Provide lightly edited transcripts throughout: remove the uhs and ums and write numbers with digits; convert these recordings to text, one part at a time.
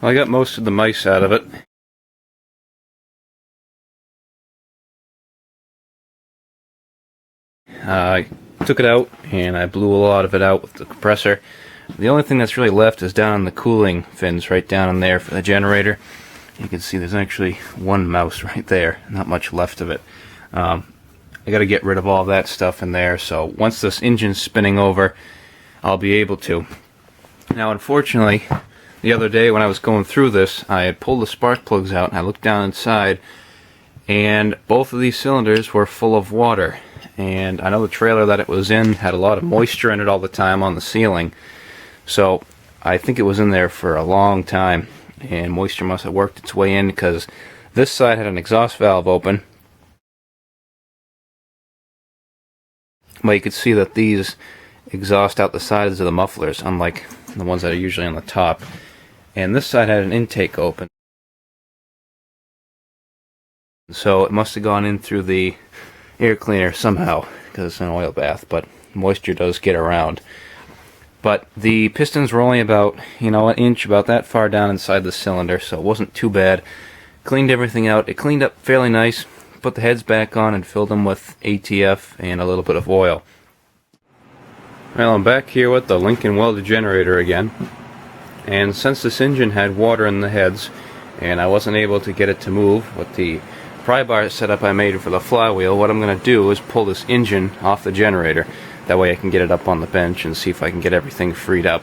Well, I got most of the mice out of it. I took it out and I blew a lot of it out with the compressor. The only thing that's really left is down in the cooling fins, right down in there for the generator. You can see there's actually one mouse right there, not much left of it. I got to get rid of all that stuff in there, so once this engine's spinning over, I'll be able to. Now, unfortunately, the other day when I was going through this, I had pulled the spark plugs out and I looked down inside, and both of these cylinders were full of water. And I know the trailer that it was in had a lot of moisture in it all the time on the ceiling. So I think it was in there for a long time, and moisture must have worked its way in, because this side had an exhaust valve open. But you could see that these exhaust out the sides of the mufflers, unlike the ones that are usually on the top. And this side had an intake open. So it must have gone in through the air cleaner somehow, because it's an oil bath, but moisture does get around. But the pistons were only about, an inch, about that far down inside the cylinder, so it wasn't too bad. Cleaned everything out. It cleaned up fairly nice. Put the heads back on and filled them with ATF and a little bit of oil. Well, I'm back here with the Lincoln Welder generator again. And since this engine had water in the heads, and I wasn't able to get it to move with the pry bar setup I made for the flywheel, what I'm going to do is pull this engine off the generator. That way I can get it up on the bench and see if I can get everything freed up.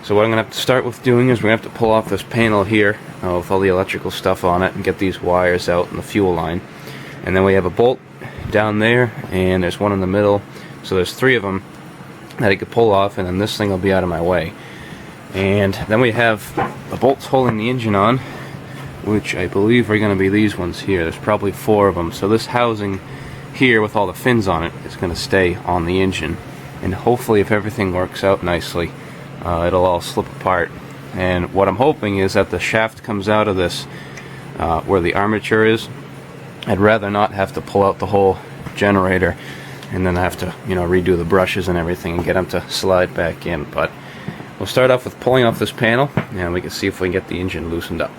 So what I'm going to have to start with doing is we're going to have to pull off this panel here with all the electrical stuff on it and get these wires out in the fuel line. And then we have a bolt down there, and there's one in the middle. So there's three of them that I could pull off, and then this thing will be out of my way. And then we have the bolts holding the engine on, which I believe are going to be these ones here. There's probably four of them. So this housing here with all the fins on it is going to stay on the engine, and hopefully, if everything works out nicely, it'll all slip apart. And what I'm hoping is that the shaft comes out of this where the armature is. I'd rather not have to pull out the whole generator and then have to redo the brushes and everything and get them to slide back in. But we'll start off with pulling off this panel, and we can see if we can get the engine loosened up.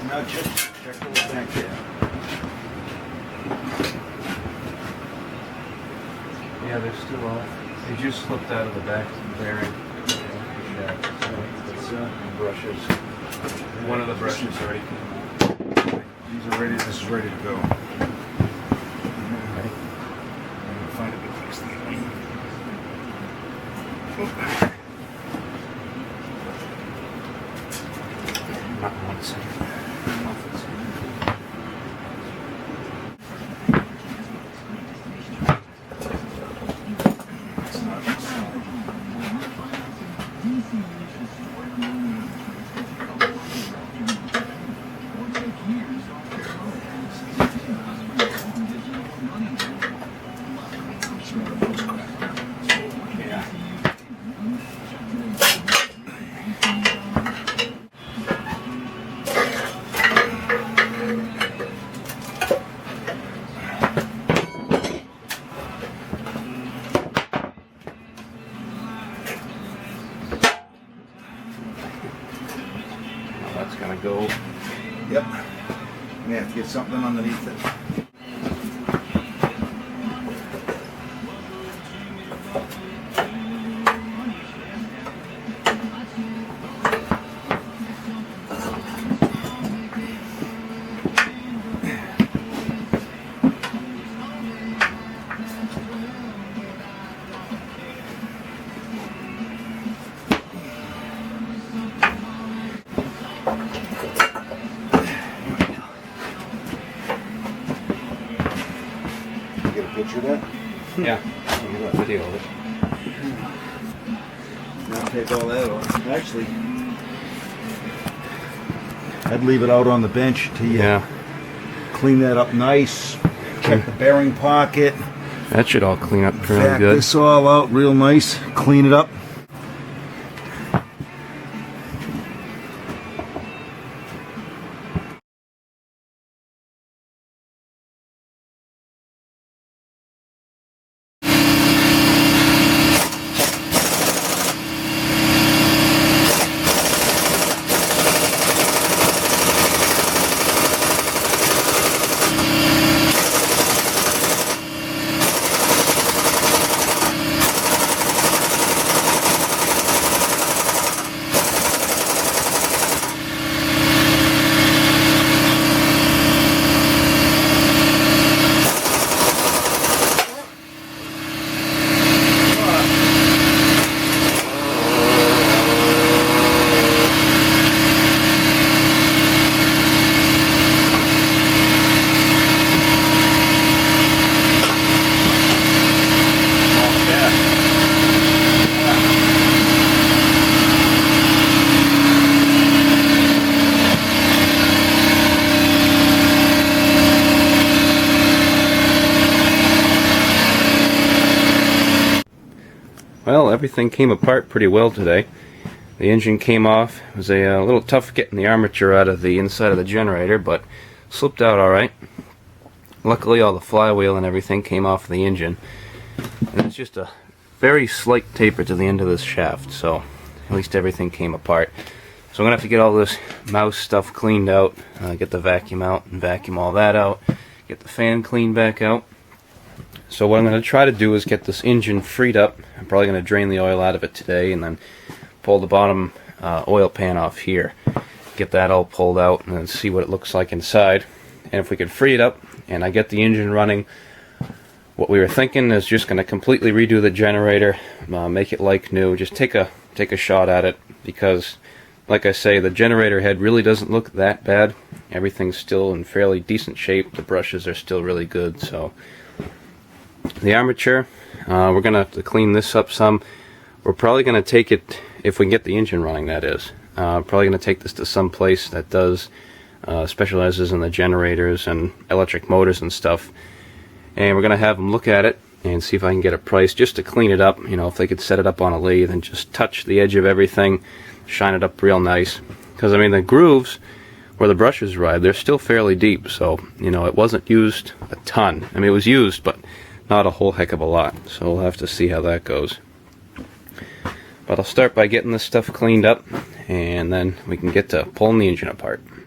Now just check those back there. Yeah, they're still off. They just slipped out of the back bearing. Brushes. One of the brushes already came. These are ready. This is ready to go. Okay. I'm gonna find a good fix to get me. Not 1 second. That's gonna go. Yep. I'm gonna have to get something underneath it. Get a picture of that? Yeah, I'll get a video of it. Now take all that off. Actually, I'd leave it out on the bench till you clean that up nice. Check the bearing pocket. That should all clean up pretty Back good. this all out real nice. Clean it up. everything came apart pretty well today. The engine came off. It was a little tough getting the armature out of the inside of the generator, but slipped out alright. Luckily all the flywheel and everything came off the engine. And it's just a very slight taper to the end of this shaft, so at least everything came apart. So I'm going to have to get all this mouse stuff cleaned out, get the vacuum out and vacuum all that out, get the fan cleaned back out. So what I'm going to try to do is get this engine freed up. I'm probably going to drain the oil out of it today and then pull the bottom oil pan off here. Get that all pulled out and then see what it looks like inside. And if we can free it up and I get the engine running, what we were thinking is just going to completely redo the generator, make it like new, just take a shot at it, because like I say, the generator head really doesn't look that bad. Everything's still in fairly decent shape. The brushes are still really good. So the armature, we're going to have to clean this up some. We're probably going to take it, if we can get the engine running that is, probably going to take this to some place that does specializes in the generators and electric motors and stuff. And we're going to have them look at it and see if I can get a price just to clean it up. You know, if they could set it up on a lathe and just touch the edge of everything, shine it up real nice. Because I mean, the grooves where the brushes ride, they're still fairly deep, so you know, it wasn't used a ton. I mean, it was used, but not a whole heck of a lot. So we'll have to see how that goes. But I'll start by getting this stuff cleaned up, and then we can get to pulling the engine apart.